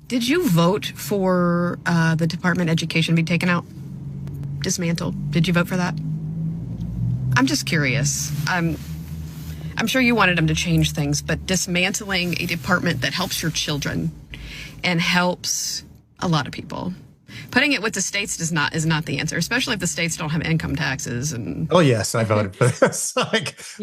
Did you vote for the Department of Education to be taken out? Dismantled? Did you vote for that? I'm just curious. I'm sure you wanted them to change things, but dismantling a department that helps your children and helps a lot of people. Putting it with the states is not the answer, especially if the states don't have income taxes. And oh yes, I voted for this.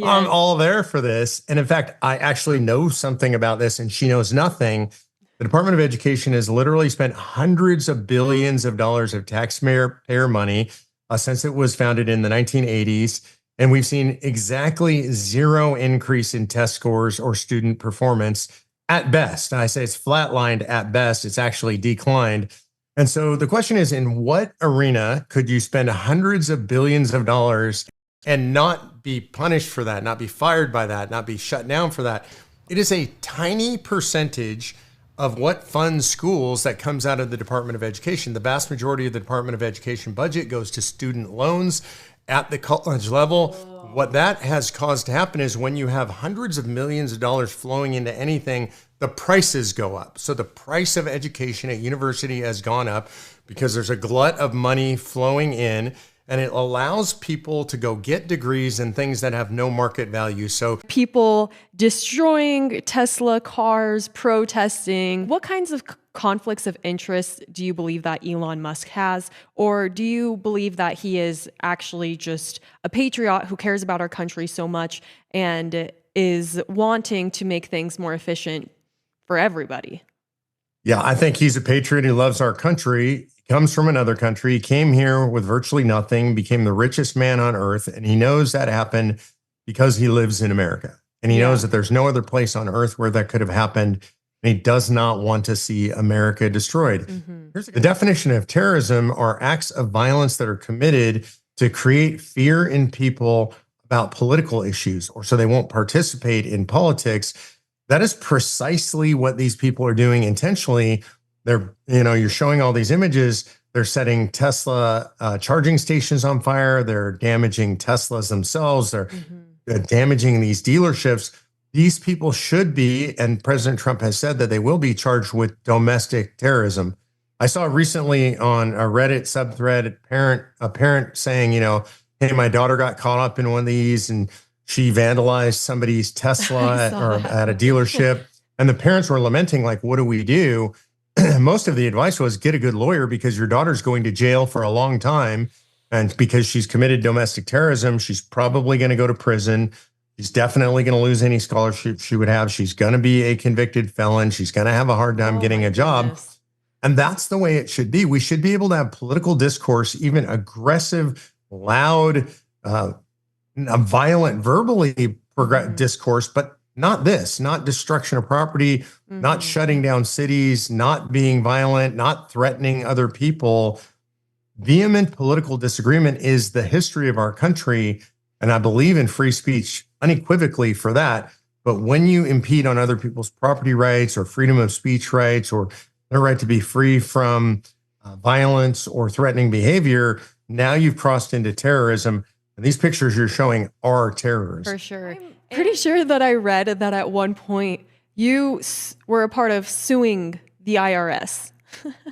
I'm all there for this. And in fact, I actually know something about this, and she knows nothing. The Department of Education has literally spent hundreds of billions of dollars of taxpayer money since it was founded in the 1980s. And we've seen exactly zero increase in test scores or student performance at best. And I say it's flatlined at best. It's actually declined. And so the question is, in what arena could you spend hundreds of billions of dollars and not be punished for that, not be fired by that, not be shut down for that? It is a tiny percentage of what funds schools that comes out of the Department of Education. The vast majority of the Department of Education budget goes to student loans at the college level. What that has caused to happen is when you have hundreds of millions of dollars flowing into anything, the prices go up. So the price of education at university has gone up because there's a glut of money flowing in, and it allows people to go get degrees in things that have no market value. So people destroying Tesla cars, protesting. What kinds of conflicts of interest do you believe that Elon Musk has? Or do you believe that he is actually just a patriot who cares about our country so much and is wanting to make things more efficient for everybody? Yeah, I think he's a patriot who loves our country. He comes from another country. He came here with virtually nothing, became the richest man on earth. And he knows that happened because he lives in America. And he knows that there's no other place on earth where that could have happened. And he does not want to see America destroyed. Here's the definition of terrorism: are acts of violence that are committed to create fear in people about political issues, or so they won't participate in politics. That is precisely what these people are doing intentionally. You're showing all these images. They're setting Tesla charging stations on fire. They're damaging Teslas themselves. They're damaging these dealerships. These people should be, and President Trump has said that they will be, charged with domestic terrorism. I saw recently on a Reddit subthread a parent saying, hey, my daughter got caught up in one of these and she vandalized somebody's Tesla at a dealership. And the parents were lamenting, like, what do we do? Most of the advice was get a good lawyer because your daughter's going to jail for a long time. And because she's committed domestic terrorism, she's probably going to go to prison. She's definitely going to lose any scholarship she would have. She's going to be a convicted felon. She's going to have a hard time getting a job. Goodness. And that's the way it should be. We should be able to have political discourse, even aggressive, loud, violent, verbally discourse, but not this, not destruction of property, not shutting down cities, not being violent, not threatening other people. Vehement political disagreement is the history of our country. And I believe in free speech unequivocally for that. But when you impede on other people's property rights or freedom of speech rights or their right to be free from violence or threatening behavior, now you've crossed into terrorism. And these pictures you're showing are terrorists. For sure. I'm pretty sure that I read that at one point you were a part of suing the IRS.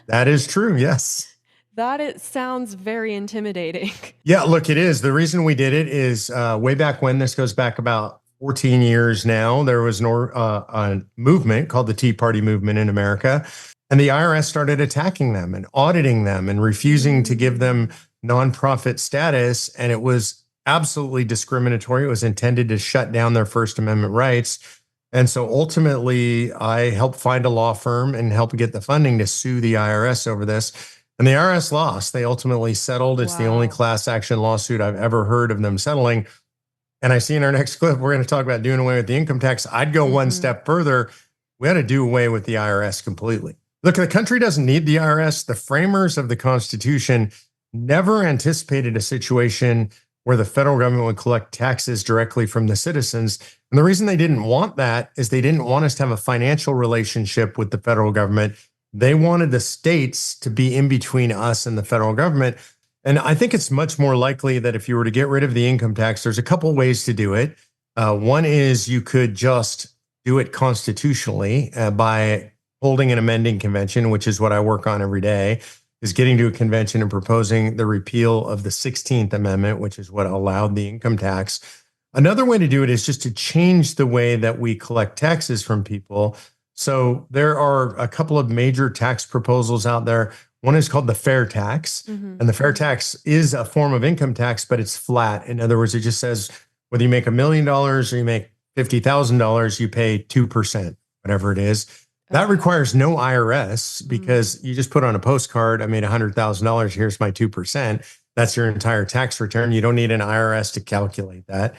That is true, yes. It sounds very intimidating. Yeah, look, it is. The reason we did it is way back when, this goes back about 14 years now, there was a movement called the Tea Party movement in America. And the IRS started attacking them and auditing them and refusing to give them nonprofit status. And it was absolutely discriminatory. It was intended to shut down their First Amendment rights. And so ultimately, I helped find a law firm and help get the funding to sue the IRS over this. And the IRS lost. They ultimately settled. It's the only class action lawsuit I've ever heard of them settling. And I see in our next clip, we're going to talk about doing away with the income tax. I'd go one step further. We had to do away with the IRS completely. Look, the country doesn't need the IRS. The framers of the Constitution never anticipated a situation where the federal government would collect taxes directly from the citizens. And the reason they didn't want that is they didn't want us to have a financial relationship with the federal government. They wanted the states to be in between us and the federal government. And I think it's much more likely that if you were to get rid of the income tax, there's a couple ways to do it. One is you could just do it constitutionally by holding an amending convention, which is what I work on every day, is getting to a convention and proposing the repeal of the 16th Amendment, which is what allowed the income tax. Another way to do it is just to change the way that we collect taxes from people. So there are a couple of major tax proposals out there. One is called the fair tax. And the fair tax is a form of income tax, but it's flat. In other words, it just says whether you make $1 million or you make $50,000, you pay 2%, whatever it is. That requires no IRS because you just put on a postcard, I made $100,000, here's my 2%. That's your entire tax return. You don't need an IRS to calculate that.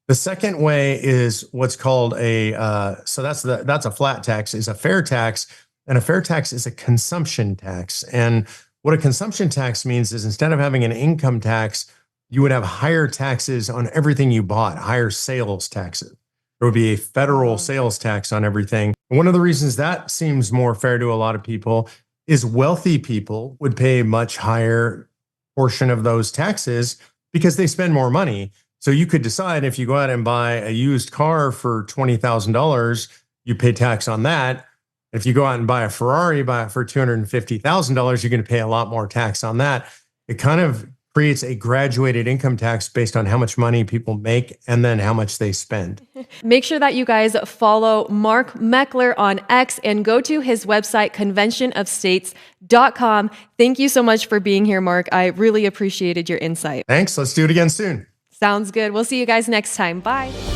The second way is what's called so that's a flat tax, is a fair tax. And a fair tax is a consumption tax. And what a consumption tax means is instead of having an income tax, you would have higher taxes on everything you bought, higher sales taxes. There would be a federal sales tax on everything. And one of the reasons that seems more fair to a lot of people is wealthy people would pay a much higher portion of those taxes because they spend more money. So you could decide if you go out and buy a used car for $20,000, you pay tax on that. If you go out and buy a Ferrari, buy it for $250,000, you're going to pay a lot more tax on that. It kind of creates a graduated income tax based on how much money people make and then how much they spend. Make sure that you guys follow Mark Meckler on X and go to his website, conventionofstates.com. Thank you so much for being here, Mark. I really appreciated your insight. Thanks. Let's do it again soon. Sounds good. We'll see you guys next time. Bye.